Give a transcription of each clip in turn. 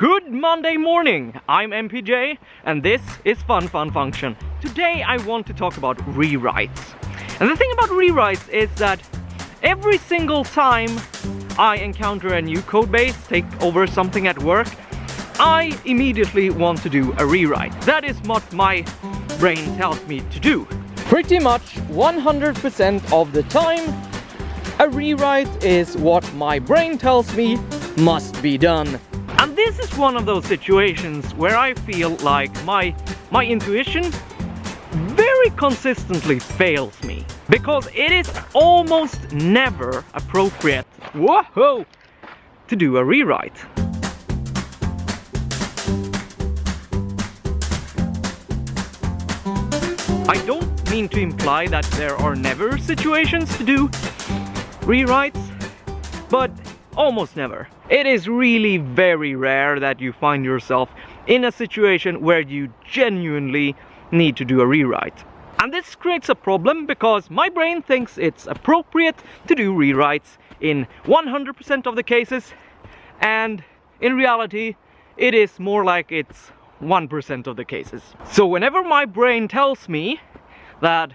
Good Monday morning! I'm MPJ and this is FunFunFunction. Today I want to talk about rewrites. And the thing about rewrites is that every single time I encounter a new codebase, take over something at work, I immediately want to do a rewrite. That is what my brain tells me to do. Pretty much 100% of the time, a rewrite is what my brain tells me must be done. And this is one of those situations where I feel like my intuition very consistently fails me. Because it is almost never appropriate, whoa, to do a rewrite. I don't mean to imply that there are never situations to do rewrites, but almost never. It is really very rare that you find yourself in a situation where you genuinely need to do a rewrite. And this creates a problem because my brain thinks it's appropriate to do rewrites in 100% of the cases, and in reality it is more like it's 1% of the cases. So whenever my brain tells me that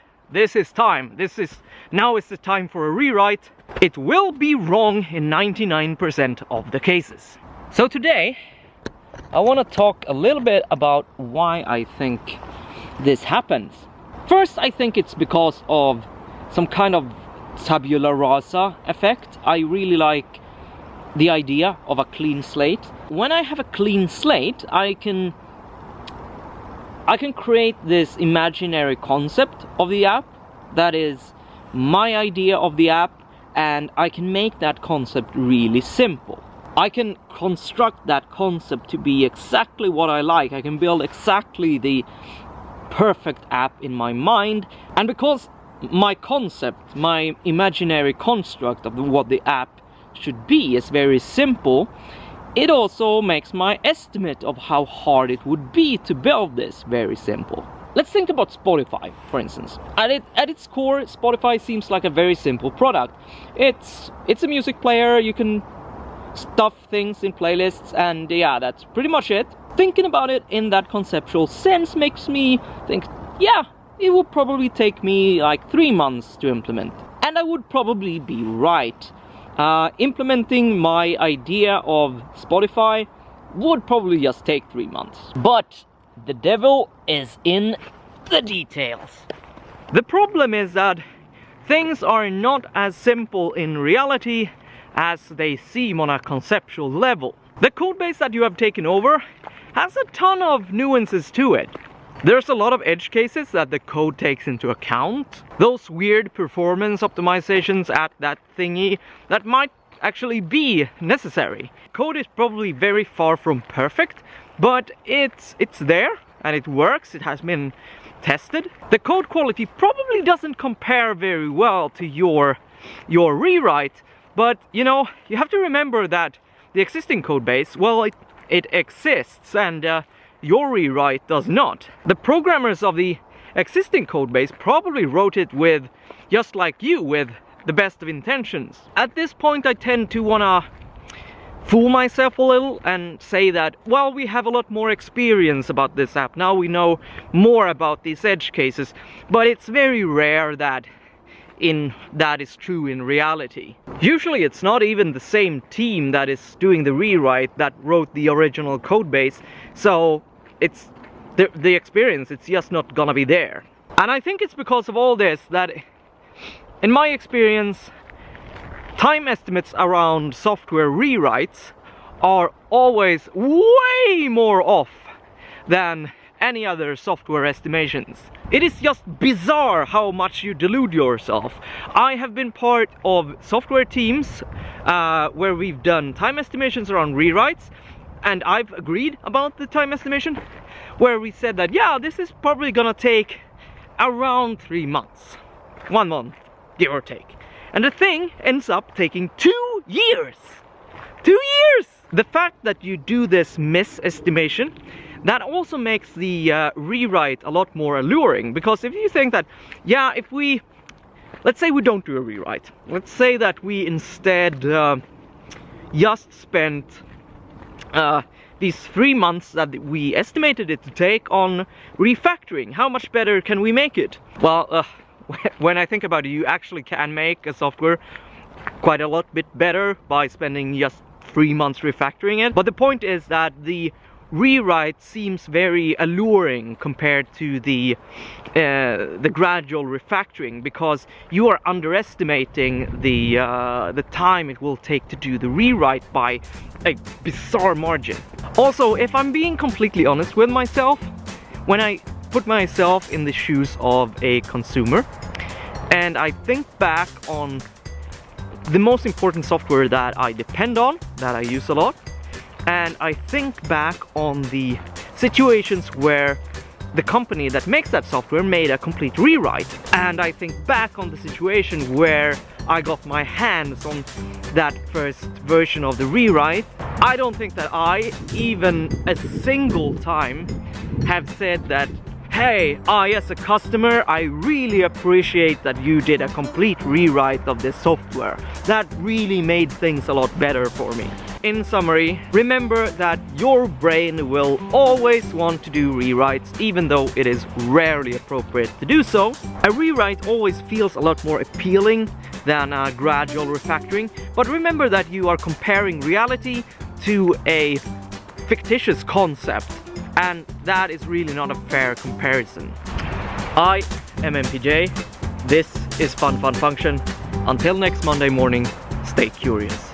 now is the time for a rewrite, it will be wrong in 99% of the cases. So today I want to talk a little bit about why I think this happens. First, I think it's because of some kind of tabula rasa effect. I really like the idea of a clean slate. When I have a clean slate, I can create this imaginary concept of the app that is my idea of the app, and I can make that concept really simple. I can construct that concept to be exactly what I like. I can build exactly the perfect app in my mind, and because my concept, my imaginary construct of what the app should be is very simple, it also makes my estimate of how hard it would be to build this very simple. Let's think about Spotify, for instance. At its core, Spotify seems like a very simple product. It's a music player, you can stuff things in playlists, and yeah, that's pretty much it. Thinking about it in that conceptual sense makes me think, yeah, it would probably take me like 3 months to implement. And I would probably be right. Implementing my idea of Spotify would probably just take 3 months. But the devil is in the details. The problem is that things are not as simple in reality as they seem on a conceptual level. The codebase that you have taken over has a ton of nuances to it. There's a lot of edge cases that the code takes into account. Those weird performance optimizations at that thingy that might actually be necessary. Code is probably very far from perfect, but it's there and it works. It has been tested. The code quality probably doesn't compare very well to your rewrite, but you know, you have to remember that the existing code base, well, it exists, and your rewrite does not. The programmers of the existing code base probably wrote it with, just like you, with the best of intentions. At this point I tend to wanna fool myself a little and say that, well, we have a lot more experience about this app. Now we know more about these edge cases, but it's very rare that is true in reality. Usually it's not even the same team that is doing the rewrite that wrote the original code base, so it's the experience, it's just not gonna be there. And I think it's because of all this that, in my experience, time estimates around software rewrites are always way more off than any other software estimations. It is just bizarre how much you delude yourself. I have been part of software teams where we've done time estimations around rewrites, and I've agreed about the time estimation, where we said that, yeah, this is probably gonna take around 3 months. 1 month, give or take. And the thing ends up taking 2 years! 2 years! The fact that you do this misestimation, that also makes the rewrite a lot more alluring, because if you think that, yeah, let's say we don't do a rewrite, let's say that we instead just spent these 3 months that we estimated it to take on refactoring. How much better can we make it? Well, when I think about it, you actually can make a software quite a lot bit better by spending just 3 months refactoring it. But the point is that the rewrite seems very alluring compared to the gradual refactoring, because you are underestimating the time it will take to do the rewrite by a bizarre margin. Also, if I'm being completely honest with myself, when I put myself in the shoes of a consumer and I think back on the most important software that I depend on, that I use a lot, and I think back on the situations where the company that makes that software made a complete rewrite, and I think back on the situation where I got my hands on that first version of the rewrite, I don't think that I, even a single time, have said that, hey, as a customer, I really appreciate that you did a complete rewrite of this software. That really made things a lot better for me. In summary, remember that your brain will always want to do rewrites, even though it is rarely appropriate to do so. A rewrite always feels a lot more appealing than a gradual refactoring, but remember that you are comparing reality to a fictitious concept, and that is really not a fair comparison. I am MPJ, this is FunFunFunction. Until next Monday morning, stay curious.